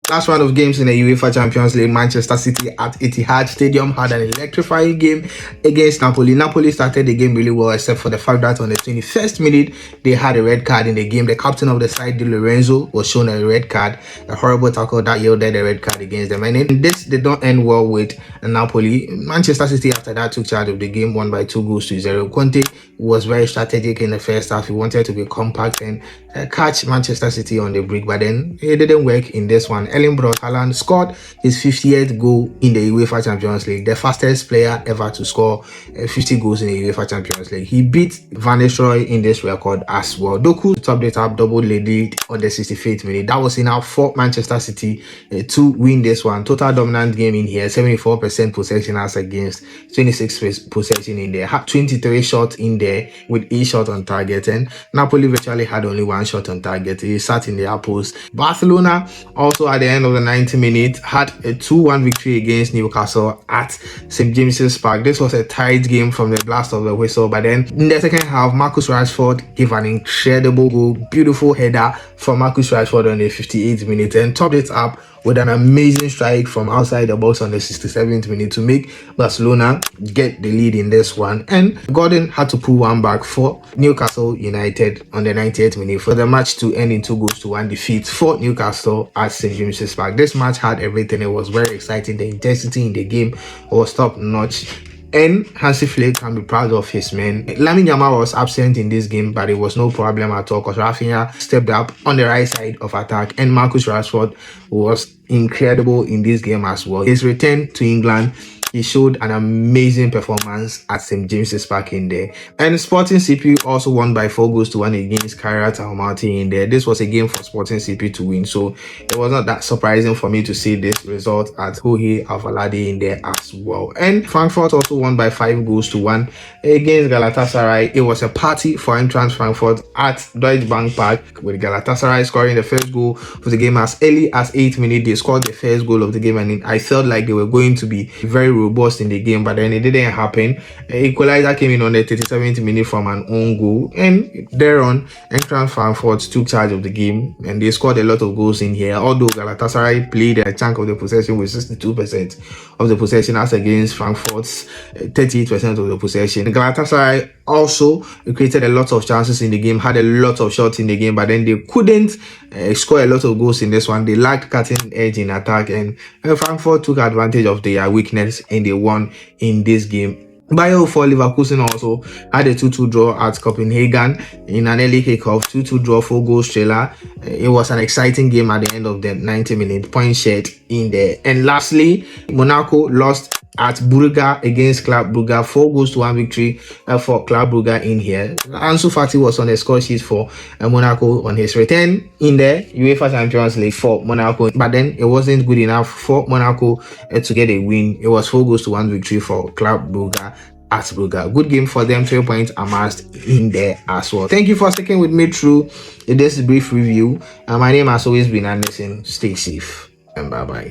Last round of games in the UEFA Champions League, Manchester City at Etihad Stadium had an electrifying game against Napoli. Napoli started the game really well, except for the fact that on the 21st minute, they had a red card in the game. The captain of the side, Di Lorenzo, was shown a red card, a horrible tackle that yielded a red card against them. And in this did not end well with Napoli. Manchester City, after that, took charge of the game, won by 2-0. Conte was very strategic in the first half. He wanted to be compact and catch Manchester City on the break, but then it didn't work in this one. Erling Haaland scored his 50th goal in the UEFA Champions League, the fastest player ever to score 50 goals in the UEFA Champions League. He beat Van Nistelrooy in this record as well. Doku topped it up, double lead on the 65th minute. That was enough for Manchester City to win this one. Total dominant game in here, 74% possession as against 26% possession in there. Had 23 shots in there with each shot on target, and Napoli virtually had only one shot on target. He sat in the post. Barcelona also at the end of the 90 minutes had a 2-1 victory against Newcastle at St. James's Park. This was a tight game from the blast of the whistle, but then in the second half, Marcus Rashford gave an incredible goal, beautiful header from Marcus Rashford on the 58th minute, and topped it up with an amazing strike from outside the box on the 67th minute to make Barcelona get the lead in this one. And Gordon had to pull one back for Newcastle United on the 98th minute for the match to end in 2-1 defeat for Newcastle at St. James's Park. This match had everything. It was very exciting. The intensity in the game was top notch, and Hansi Flick can be proud of his men. Lamine Yamal was absent in this game, but it was no problem at all because Rafinha stepped up on the right side of attack, and Marcus Rashford was incredible in this game as well. His return to England, he showed an amazing performance at St. James's Park in there. And Sporting CP also won by 4-1 against Kairat Almaty in there. This was a game for Sporting CP to win, so it was not that surprising for me to see this result at Hohe Alvalade in there as well. And Frankfurt also won by 5-1 against Galatasaray. It was a party for Eintracht Frankfurt at Deutsche Bank Park, with Galatasaray scoring the first goal of the game as early as 8 minutes. They scored the first goal of the game, and I felt like they were going to be very robust in the game, but then it didn't happen. Equalizer came in on the 37th minute from an own goal, and thereon Eintracht Frankfurt took charge of the game and they scored a lot of goals in here, although Galatasaray played a chunk of the possession with 62% of the possession as against Frankfurt's 38% of the possession. Galatasaray also created a lot of chances in the game, had a lot of shots in the game, but then they couldn't score a lot of goals in this one. They lacked cutting edge in attack, and Frankfurt took advantage of their weakness and they won in this game. Bayer for Leverkusen also had a 2-2 draw at Copenhagen in an early kickoff, 2-2 draw, 4-goal thriller. It was an exciting game at the end of the 90-minute point shed in there. And lastly, Monaco lost at Brugge against Club Brugge, 4-1 victory for Club Brugge in here. Ansu Fati was on the score sheet for Monaco on his return in the UEFA Champions League for Monaco, but then it wasn't good enough for Monaco to get a win. It was 4-1 victory for Club Brugge at Brugge. Good game for them, 3 points amassed in there as well. Thank you for sticking with me through this brief review. My name has always been Anderson. Stay safe and bye-bye.